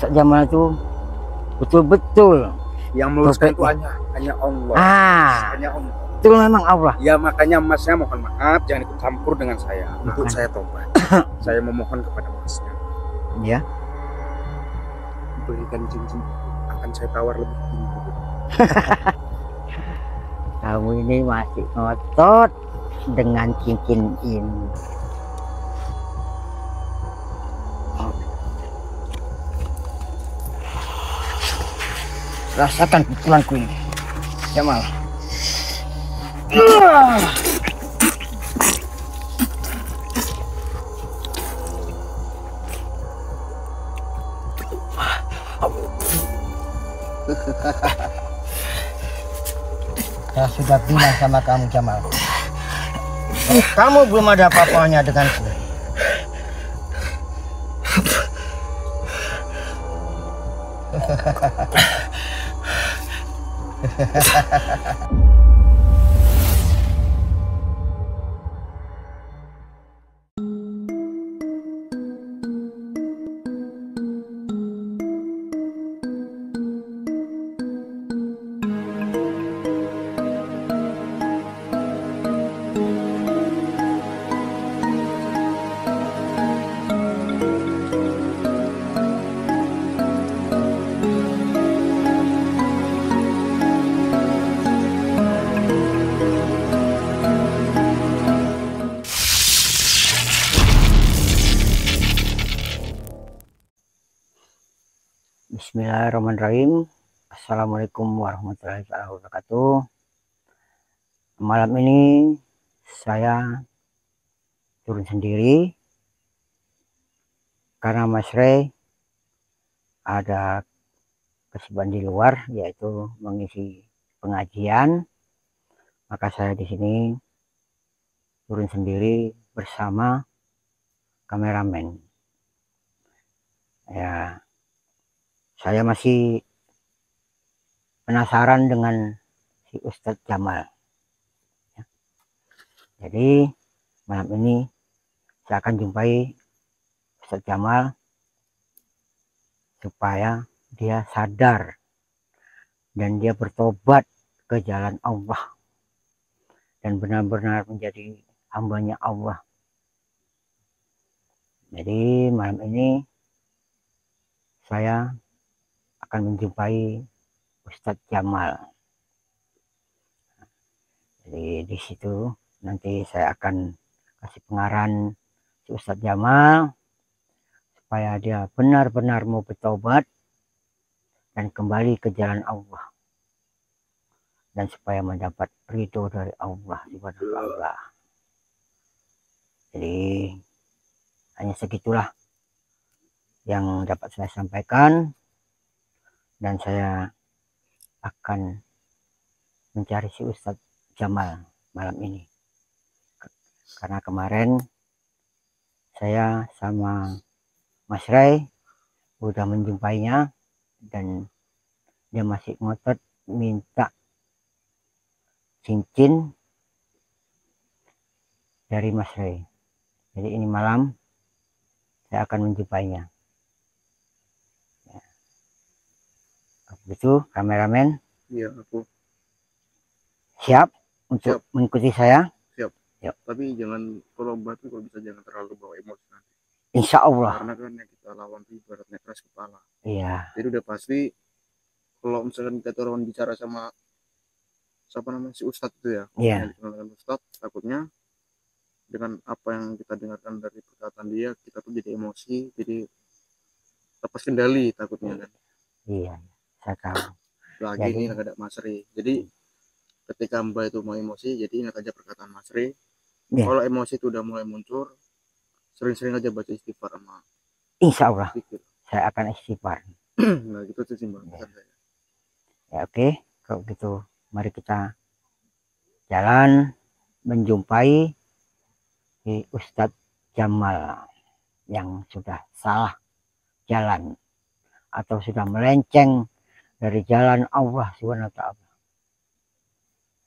Ustaz Jamal itu betul-betul yang meluruskan itu hanya Allah. Hanya Allah. Betul memang Allah. Ya makanya masnya mohon maaf jangan ikut campur dengan saya. Untuk saya tobat. Saya memohon kepada masnya. Ya. Berikan cincin akan saya tawar lebih tinggi. Kamu ini masih ngotot dengan cincin ini. Rasakan pukulanku ini, Jamal. Saya sudah bilang sama kamu, Jamal. Kamu belum ada apa-apanya denganku. Bismillahirrahmanirrahim. Assalamualaikum warahmatullahi wabarakatuh. Malam ini saya turun sendiri karena Mas Rey ada kesibukan di luar, yaitu mengisi pengajian. Maka saya di sini turun sendiri bersama kameramen. Ya, saya masih penasaran dengan si Ustadz Jamal. Ya. Jadi malam ini saya akan jumpai Ustadz Jamal supaya dia sadar dan dia bertobat ke jalan Allah dan benar-benar menjadi hambanya Allah. Jadi malam ini saya akan menjumpai Ustadz Jamal. Jadi di situ nanti saya akan kasih pengarahan si Ustadz Jamal supaya dia benar-benar mau bertobat dan kembali ke jalan Allah, dan supaya mendapat ridho dari Allah Subhanahu wa Ta'ala. Jadi hanya segitulah yang dapat saya sampaikan. Dan saya akan mencari si Ustadz Jamal malam ini. Karena kemarin saya sama Mas Rey udah menjumpainya dan dia masih ngotot minta cincin dari Mas Rey. Jadi ini malam saya akan menjumpainya. Begitu, kameramen? Iya, aku siap untuk siap mengikuti saya? Siap. Yep. Tapi jangan, kalau batu kalau bisa jangan terlalu bawa emosi nanti. Insya Allah. Karena kan yang kita lawan itu ibaratnya keras kepala. Iya. Jadi udah pasti kalau misalkan kita orang bicara sama siapa namanya si Ustadz itu ya, yang dikenal dengan Ustadz, takutnya dengan apa yang kita dengarkan dari perkataan dia, kita tuh jadi emosi, jadi lepas kendali takutnya kan. Iya. Saya tahu. Lagi ini nggak ada Mas Rey. Jadi ketika Mbak itu mau emosi, jadi ingat aja perkataan Mas Rey. Kalau emosi itu udah mulai muncul, sering-sering aja baca istighfar sama. Insya Allah saya akan istighfar. Nah gitu tuh sih Mbak. Ya oke, kalau gitu mari kita jalan menjumpai di Ustadz Jamal yang sudah salah jalan atau sudah melenceng dari jalan Allah Subhanahu wa Ta'ala.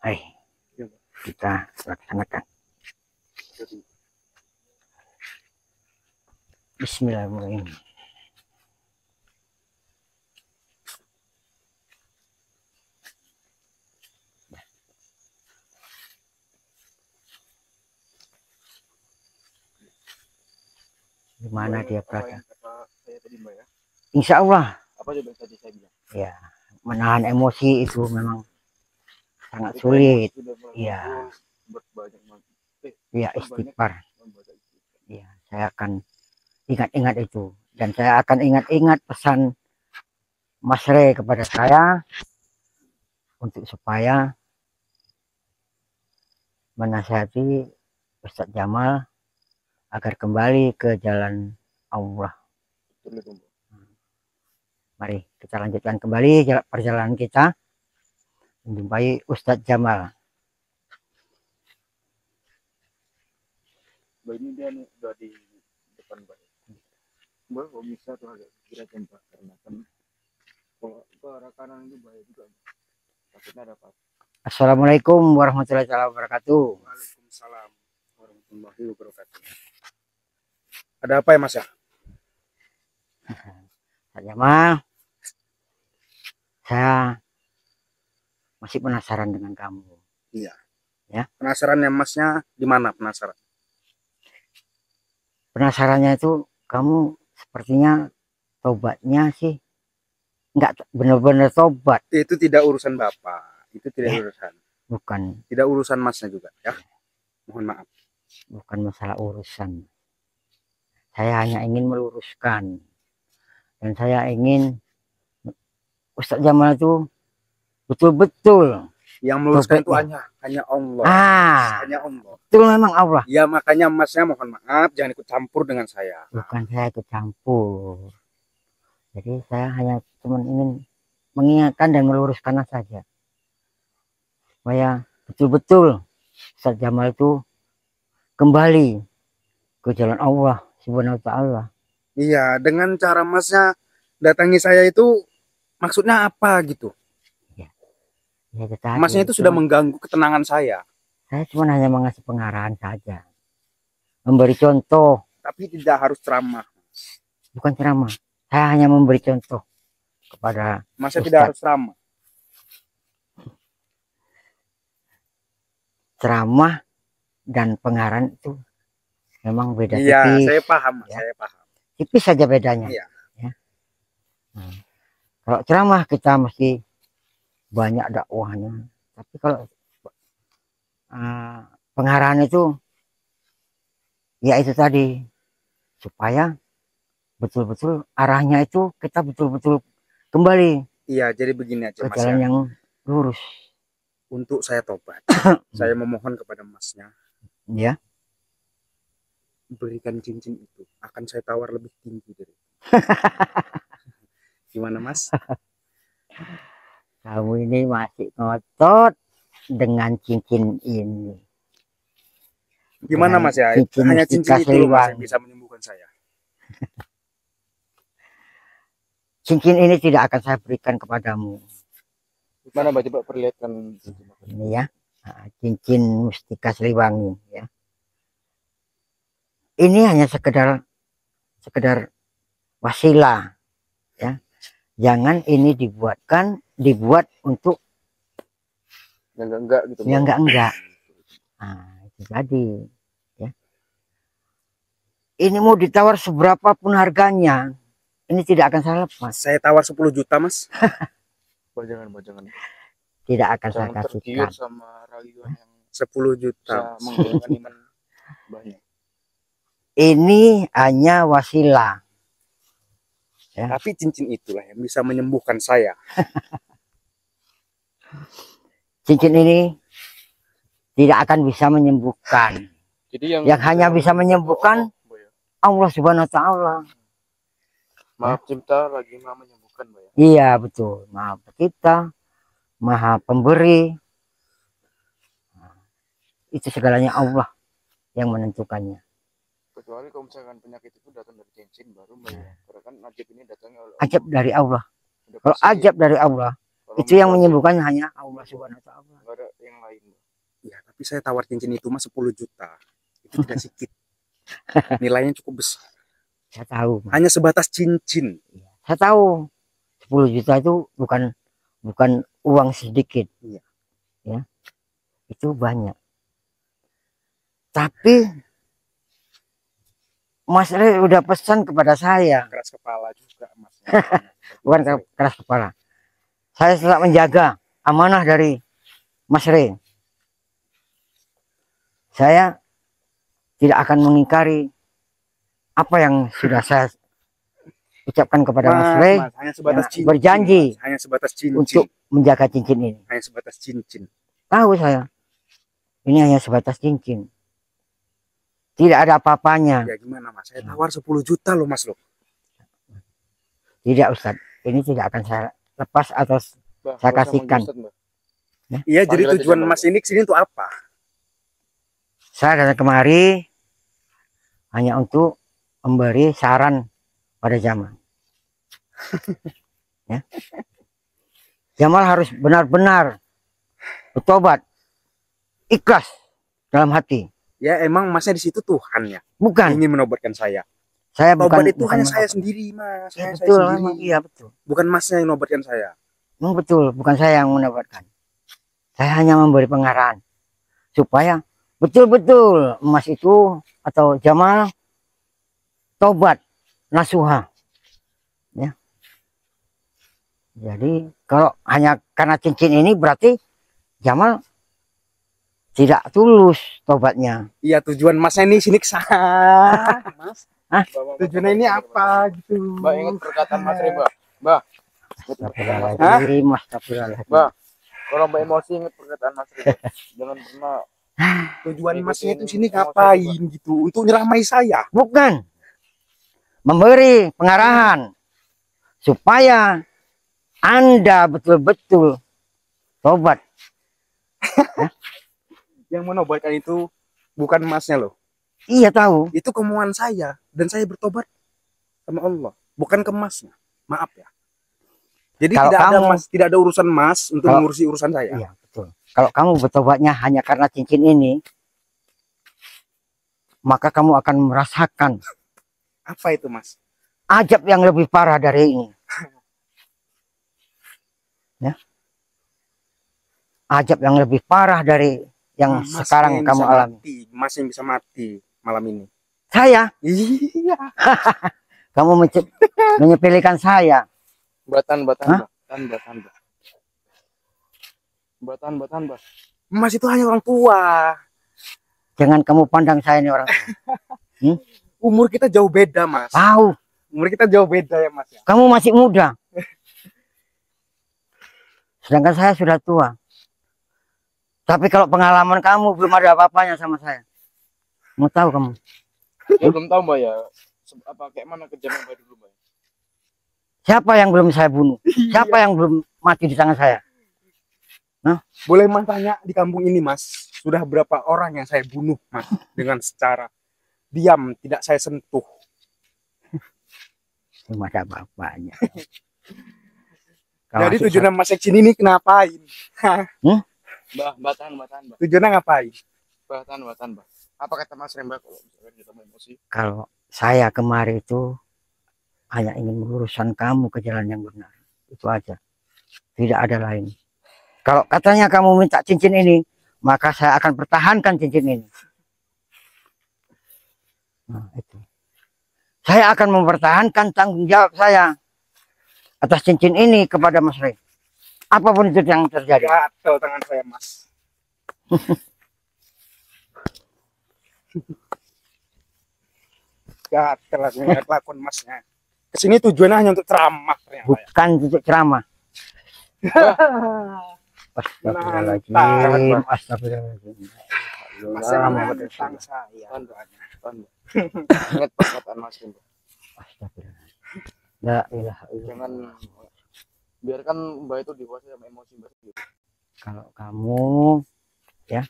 Hai, kita laksanakan. Bismillahirrahmanirrahim. di mana dia berada. Kata saya tadi Mbak ya. Insya Allah. Apa coba yang tadi saya bilang? Ya, menahan emosi itu memang sangat sulit. Iya. Iya, istighfar. Iya, saya akan ingat-ingat itu, dan saya akan ingat-ingat pesan Mas Re kepada saya untuk supaya menasihati Ustadz Jamal agar kembali ke jalan Allah. Mari kita lanjutkan kembali perjalanan kita menjumpai Ustadz Jamal. Mbak, ini dia nih udah di depan Mbak. Mbak kok bisa tuh agak kira Mbak, karena kan kalau ke arah kanan itu bahaya juga. Takutnya ada apa? Assalamualaikum warahmatullahi wabarakatuh. Waalaikumsalam warahmatullahi wabarakatuh. Ada apa ya Mas ya? Pak Jamal, saya masih penasaran dengan kamu. Iya. Ya. Penasarannya Masnya di mana penasaran? Penasarannya itu kamu sepertinya tobatnya sih nggak benar-benar tobat. Itu tidak urusan Bapak. Itu tidak urusan. Bukan. Tidak urusan Masnya juga ya. Mohon maaf. Bukan masalah urusan. Saya hanya ingin meluruskan. Dan saya ingin Ustadz Jamal itu betul-betul yang meluruskan itu hanya Allah. Hanya Allah. Betul, memang Allah. Ya makanya Masnya mohon maaf jangan ikut campur dengan saya. Bukan saya ikut campur. Jadi saya hanya cuma ingin mengingatkan dan meluruskan saja. Supaya betul-betul Ustadz Jamal itu kembali ke jalan Allah Subhanahu wa ta'ala. Iya, dengan cara Masnya datangi saya itu maksudnya apa gitu? Ya, Masnya itu sudah mengganggu ketenangan saya. Saya cuma hanya mengasih pengarahan saja, memberi contoh. Tapi tidak harus ceramah. Bukan ceramah, saya hanya memberi contoh kepada Masnya tidak harus ceramah. Ceramah dan pengarahan itu memang beda. Iya, tipis. Saya paham, ya. Saya paham. Tipis saja bedanya. Iya. Ya. Kalau ceramah kita mesti banyak dakwahnya, tapi kalau pengarahan itu ya itu tadi, supaya betul-betul arahnya itu kita betul-betul kembali. Iya, jadi begini aja ke jalan yang lurus. Untuk saya tobat, saya memohon kepada Masnya, ya, berikan cincin itu, akan saya tawar lebih tinggi dari gimana Mas? Kamu ini masih ngotot dengan cincin ini. Gimana Mas ya? Hanya cincin itu loh Mas yang bisa menyembuhkan saya. Cincin ini tidak akan saya berikan kepadamu. Mana Mbak, coba perlihatkan. Ini ya, cincin mustika Siliwangi ya. Ini hanya sekedar wasilah ya. Jangan ini dibuat untuk yang enggak gitu. Yang enggak. Nah, itu tadi ya. Ini mau ditawar seberapapun harganya, ini tidak akan saya lepas. Saya tawar 10 juta Mas. Jangan. Tidak akan saya kasihkan. Sama rayuan yang 10 juta menggunakan iman banyak. Ini hanya wasilah. Ya. Tapi cincin itulah yang bisa menyembuhkan saya. Cincin ini tidak akan bisa menyembuhkan. Jadi yang hanya bisa menyembuhkan Allah Subhanahu wa ta'ala. Maaf Cipta lagi Maha menyembuhkan, Mbak ya? Iya, betul. Maha Pencipta, Maha Pemberi. Itu segalanya Allah yang menentukannya. Kecuali kalau misalkan penyakit itu datang dari cincin baru Mbak ya. Karena kan ajab ini datangnya oleh ajab dari Allah. Kalau ajab dari Allah, itu yang menyembuhkan hanya Allah Subhanahu wa ta'ala. Enggak ada yang lain, Mbak. Ya, tapi saya tawar cincin itu Mas 10 juta. Itu tidak sedikit. Nilainya cukup besar. Saya tahu. Hanya sebatas cincin. Saya tahu. 10 juta itu bukan uang sedikit. Iya. Ya. Itu banyak. Tapi Mas Rey udah pesan kepada saya. Keras kepala juga Mas. Bukan keras kepala. Saya tetap menjaga amanah dari Mas Rey. Saya tidak akan mengingkari apa yang sudah saya ucapkan kepada Mas Rey. Hanya sebatas cincin, berjanji Mas. Hanya sebatas cincin. Untuk menjaga cincin ini. Hanya sebatas cincin. Tahu saya. Ini hanya sebatas cincin. Tidak ada apa-apanya. Ya gimana Mas? Saya tawar 10 juta loh Mas loh. Tidak Ustadz. Ini tidak akan saya lepas atau saya kasihkan. Iya, jadi tujuan Mas ini kesini untuk apa? Saya datang kemari hanya untuk memberi saran pada Jamal. Ya. Jamal harus benar-benar bertobat, ikhlas dalam hati. Ya emang Masnya di situ Tuhan ya. Bukan. Ingin menobatkan saya. Saya Tobat bukan. itu hanya saya sendiri Mas. Ya, Saya betul, sendiri. memang, iya betul. Bukan Masnya yang menobatkan saya. Memang betul, bukan saya yang menobatkan. Saya hanya memberi pengarahan supaya betul-betul emas itu atau Jamal tobat nasuha. Ya. Jadi kalau hanya karena cincin ini berarti Jamal tidak tulus tobatnya. Iya, tujuan Masnya ini sini kesana. Mas. Hah? Tujuannya ini apa gitu? Mbak ingat perkataan Mas Rey, Mbak. Mbak. Mbak. Kalau Mbak emosi ingat perkataan Mas Rey. Jangan pernah. Tujuan Masnya itu sini ngapain gitu? Untuk nyeramai saya? Bukan. Memberi pengarahan supaya Anda betul-betul tobat. Yang menobatkan itu bukan Masnya loh. Iya tahu. Itu kemauan saya dan saya bertobat sama Allah, bukan ke Masnya. Maaf ya. Jadi kalau tidak ada kamu, Mas, tidak ada urusan Mas untuk mengurusi urusan saya. Iya betul. Kalau kamu bertobatnya hanya karena cincin ini, maka kamu akan merasakan apa itu Mas? Ajab yang lebih parah dari ini. Ya. Ajab yang lebih parah dari yang Mas sekarang yang kamu alami. Mas yang bisa mati malam ini. Saya? Iya. Kamu menyepelekan saya. Batan. Mas itu hanya orang tua. Jangan kamu pandang saya ini orang tua. Umur kita jauh beda Mas. Tahu. Umur kita jauh beda ya Mas. Kamu masih muda. Sedangkan saya sudah tua. Tapi kalau pengalaman kamu belum ada apa-apanya sama saya. Mau tahu kamu? Ya belum tahu Mbak ya. Apa kayak mana kejadian Mbak dulu Mbak? Siapa yang belum saya bunuh? Siapa yang belum mati di tangan saya? Nah, boleh Mas tanya di kampung ini Mas, sudah berapa orang yang saya bunuh Mas dengan secara diam, tidak saya sentuh? Cuma ada apa-apanya. Jadi tujuan Mas sini ini kenapain? Mbak, tahan. Tujuannya ngapain? Tahan, Mbak. Apa kata Mas Rembak kalau misalkan kita mau emosi? Kalau saya kemarin itu hanya ingin meluruskan kamu ke jalan yang benar. Itu aja. Tidak ada lain. Kalau katanya kamu minta cincin ini, maka saya akan pertahankan cincin ini. Nah, itu. Saya akan mempertahankan tanggung jawab saya atas cincin ini kepada Mas Rey. Apapun itu yang terjadi. Gatel tangan saya Mas. Gatel aku ngeliat lakon Masnya. Kesini tujuannya hanya untuk ceramah. Bukan untuk ceramah. Astagfirullahaladzim. Astagfirullahaladzim. Masnya menentang saya. Ingat perkataan Mas Rembak. Astagfirullahaladzim. La ilaha illallah. Jangan biarkan Mbak itu dikuasai sama emosi Mbak. Kalau kamu ya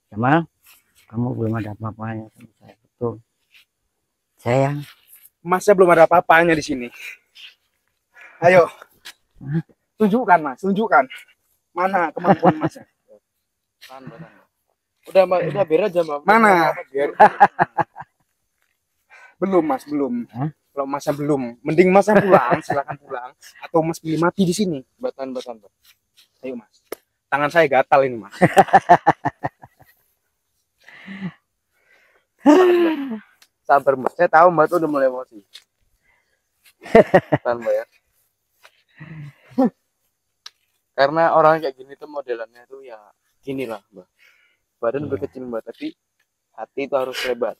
Jamal, kamu belum ada apa-apanya sama saya, betul. Saya Masnya belum ada apa-apanya di sini. Ayo. Tunjukkan Mas, tunjukkan. Mana kemampuan Masnya? Tahan. Udah Mbak, udah biar aja Mbak. Mana? Biar. Belum Mas, belum. Hah? Kalau Masnya belum, mending Masnya pulang, silakan pulang. Atau Mas pilih mati di sini. Batan. Ayo Mas. Tangan saya gatal ini Mas. Sabar Mbak, saya tahu Mbak tuh udah mulai emosi. Kan Mbak ya. Karena orang kayak gini tuh modelannya tuh ya gini lah Mbak. Badan berkecil Mbak, tapi hati itu harus lebar.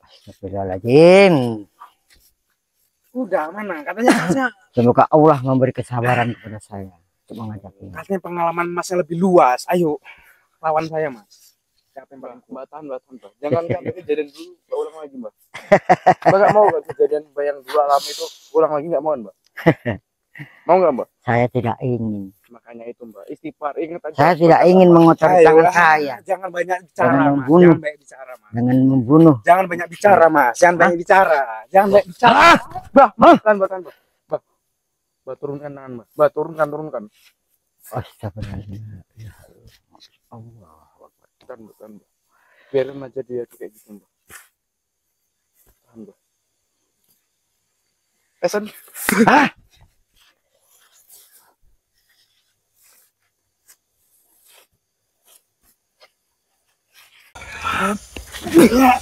Astagfirullahaladzim. Udah mana? Katanya Semoga Allah memberi kesabaran kepada saya untuk menghadapi. katanya pengalaman Masnya lebih luas. Ayo lawan saya Mas. Siapa yang paling Mbak tahan Mbak. Jangan sampai kejadian dulu Mbak ulang lagi Mbak. Mbak nggak mau kan kejadian Mbak yang dulu alami itu ulang lagi nggak mau Mbak? Mau nggak Mbak? Saya tidak ingin. Makanya itu Mbak, istighfar, ingat aja. Saya tidak ingin mengotori tangan saya. Jangan banyak bicara, Jangan Mas. membunuh. Jangan banyak bicara, Mas. Dengan membunuh. Jangan banyak bicara, Mas. Jangan banyak bicara. Jangan banyak bicara. Bah, tahan, Mbak, tahan, Mbak. Mbak, turunkan tangan, Mbak. Mbak, turunkan. Astagfirullahaladzim. Ya Allah. Tahan, Mbak, tahan, Mbak. Biarin aja dia kayak gitu, Mbak. Tahan, Mbak. Pesan. Hah? Iya.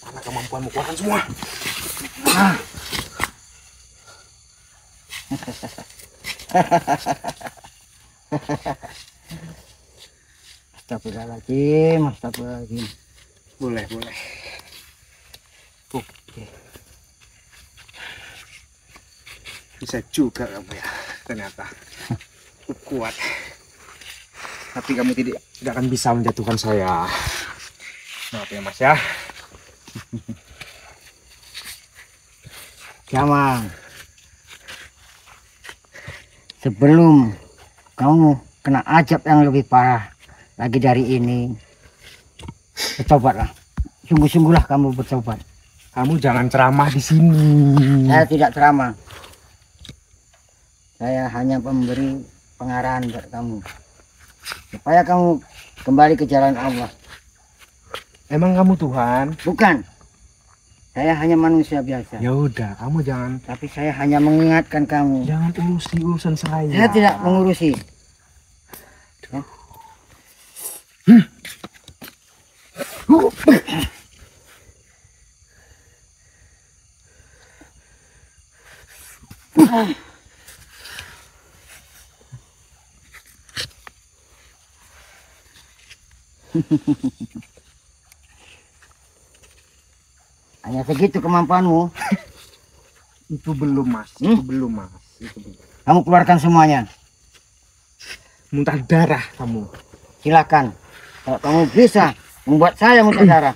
Mana kemampuanmu, keluarkan semua. Astagfirullahaladzim. Boleh. Oke. Bisa juga kamu ya, ternyata. Kuat. Tapi kamu tidak akan bisa menjatuhkan saya. Maaf ya Mas ya. Jamal, sebelum kamu kena azab yang lebih parah lagi dari ini, bertobatlah. Sungguh-sungguhlah kamu bertobat. Kamu jangan ceramah di sini. Saya tidak ceramah. Saya hanya memberi pengarahan buat kamu, supaya kamu kembali ke jalan Allah. Emang kamu Tuhan? Bukan. Saya hanya manusia biasa. Ya udah, kamu jangan. Tapi saya hanya mengingatkan kamu. Jangan urusi urusan saya. Saya tidak mengurusi. Ya. Hanya segitu kemampuanmu. Itu belum Mas. Itu belum Mas. Itu belum. Kamu keluarkan semuanya. Muntah darah kamu. Silakan. Kalau kamu bisa membuat saya muntah darah.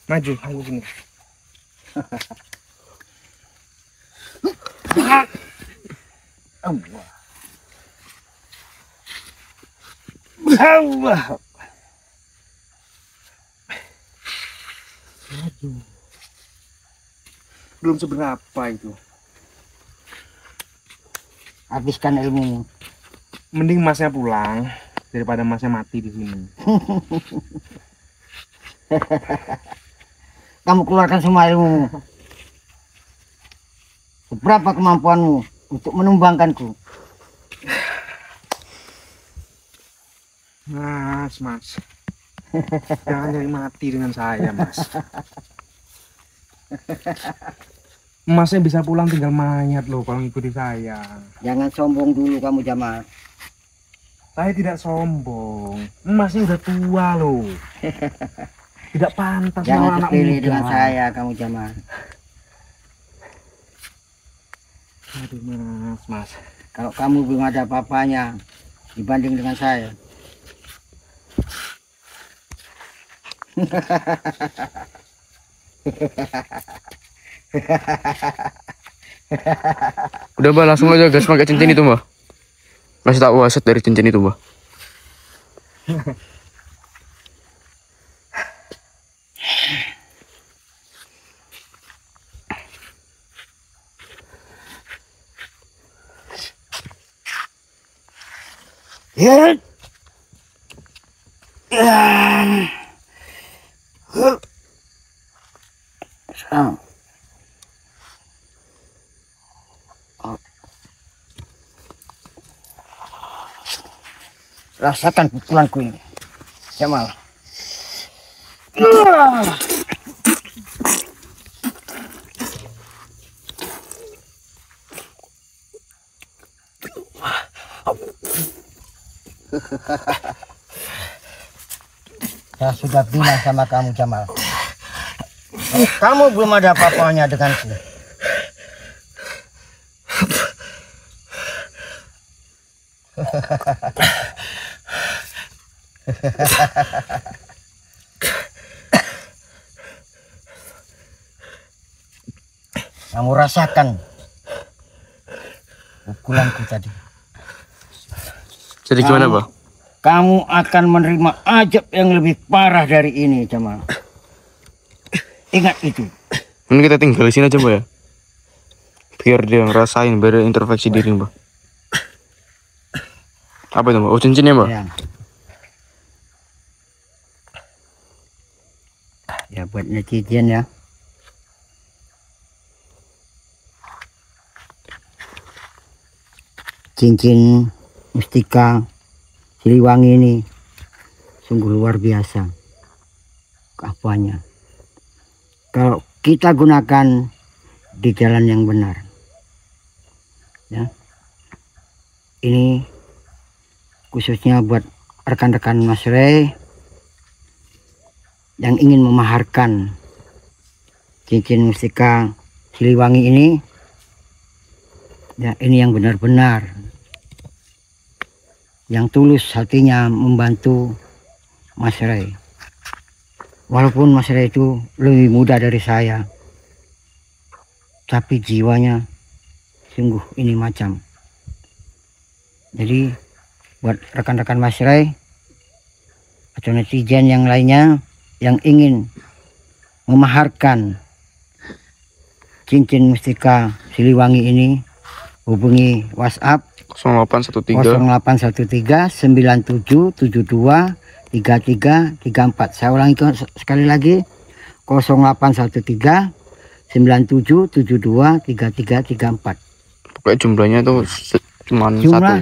Maju, ayo sini. Allah. Allah. Maju. belum seberapa itu. Habiskan ilmumu. Mending masnya pulang daripada masnya mati di sini. Kamu keluarkan semua ilmumu. Seberapa kemampuanmu untuk menumbangkanku? Mas. Jangan jadi mati dengan saya, Mas. Masnya bisa pulang tinggal mayat loh kalau ngikuti saya. Jangan sombong dulu kamu, Jamal. Saya tidak sombong. Masnya udah tua loh. Tidak pantas Jangan anak terpilih muda. dengan saya, kamu Jamal. Aduh, Mas. Kalau kamu belum ada apa-apanya dibanding dengan saya. Udah Mbak, langsung aja gas pakai cincin itu Mbak. Masih tak waset dari cincin itu Mbak. Ya. Rasakan pukulanku ini, Jamal. Saya sudah bilang sama kamu, Jamal. Kamu belum ada apa-apanya denganku. Kamu rasakan pukulanku tadi. Jadi gimana Mbak? Kamu akan menerima azab yang lebih parah dari ini, Jamal. Ingat itu. Ini kita tinggal di sini aja Mbak ya. Biar dia ngerasain, biar dia introspeksi diri Mbak. Apa itu Mbak? Oh cincinnya Mbak? Ya buat netizen ya. Cincin mustika Siliwangi ini sungguh luar biasa keapaannya. Kalau kita gunakan di jalan yang benar, ya, ini khususnya buat rekan-rekan Mas Rey yang ingin memaharkan cincin mustika Siliwangi ini, ya, ini yang benar-benar, yang tulus hatinya membantu Mas Rey. Walaupun Mas Rey itu lebih muda dari saya, tapi jiwanya sungguh ini macam. Jadi buat rekan-rekan Mas Rey atau netizen yang lainnya yang ingin memaharkan cincin mustika Siliwangi ini, hubungi WhatsApp 0813 9772 3334. Saya ulangi sekali lagi, 0813 9772 3334. Pokoknya jumlahnya itu cuma satu.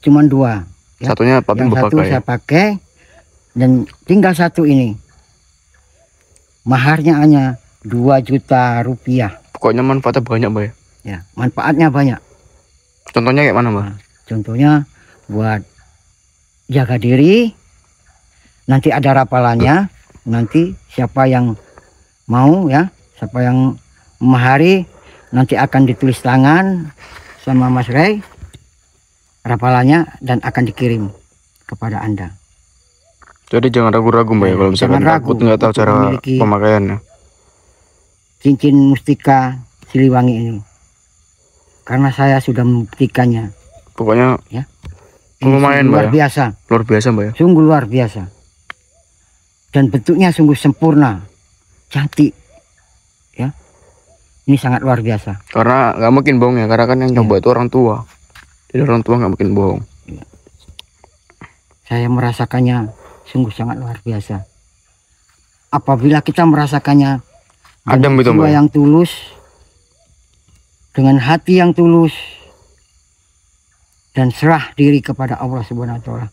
Cuma dua. Ya. Satunya paling yang satu saya ya? pakai dan tinggal satu ini. Maharnya hanya 2 juta rupiah. Pokoknya manfaatnya banyak Mbak ya? Ya, manfaatnya banyak. Contohnya kayak mana Mbak? Nah, contohnya buat jaga diri. Nanti ada rapalannya. Nanti siapa yang mau ya, siapa yang memahari, nanti akan ditulis tangan sama Mas Rey rapalannya dan akan dikirim kepada Anda. Jadi jangan ragu-ragu Mbak ya, kalau misalkan takut nggak tahu cara pemakaiannya. Cincin mustika Siliwangi ini, karena saya sudah membuktikannya. Pokoknya ya, lumayan luar biasa. Luar biasa Mbak ya. Sungguh luar biasa. Dan bentuknya sungguh sempurna, cantik. Ya. Ini sangat luar biasa. Karena nggak mungkin bohong ya, karena kan yang coba itu orang tua. Jadi orang tua nggak mungkin bohong. Saya merasakannya sungguh sangat luar biasa. Apabila kita merasakannya Adam dengan itu, jiwa Mbak. yang tulus, dengan hati yang tulus, dan serah diri kepada Allah Subhanahu wa Ta'ala,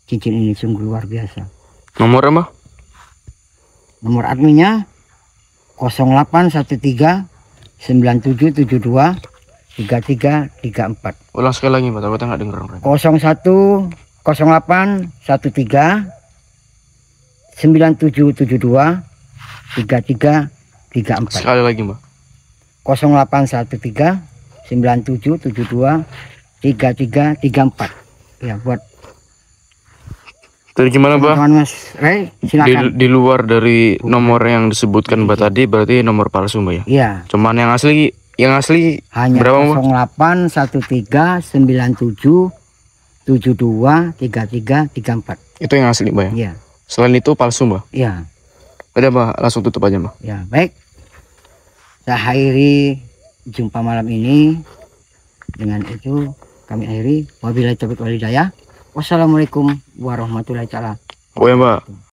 cincin ini sungguh luar biasa. Nomornya, Mbak? Nomor adminnya 0813 9772 3334. Ulang sekali lagi, Mbak. Takutnya nggak denger orang. 0813 9772 3334. Sekali lagi, Mbak. 0813 9772 3334. Ya, buat Tadi gimana, Mbak? teman-teman Mas Ray, silakan. Di luar dari nomor yang disebutkan Mbak tadi, berarti nomor palsu, Mbak ya? Iya, Cuman yang asli hanya berapa, Mbak? 0813 97 72 3334. Itu yang asli, Mbak ya? Iya, Selain itu palsu, Mbak? iya, Udah, Mbak, langsung tutup aja, Mbak. ya. Baik. Saya akhiri jumpa malam ini. Dengan itu kami akhiri. Wabillahi taufiq wal hidayah. Wassalamualaikum warahmatullahi wabarakatuh. Oh ya, Mbak.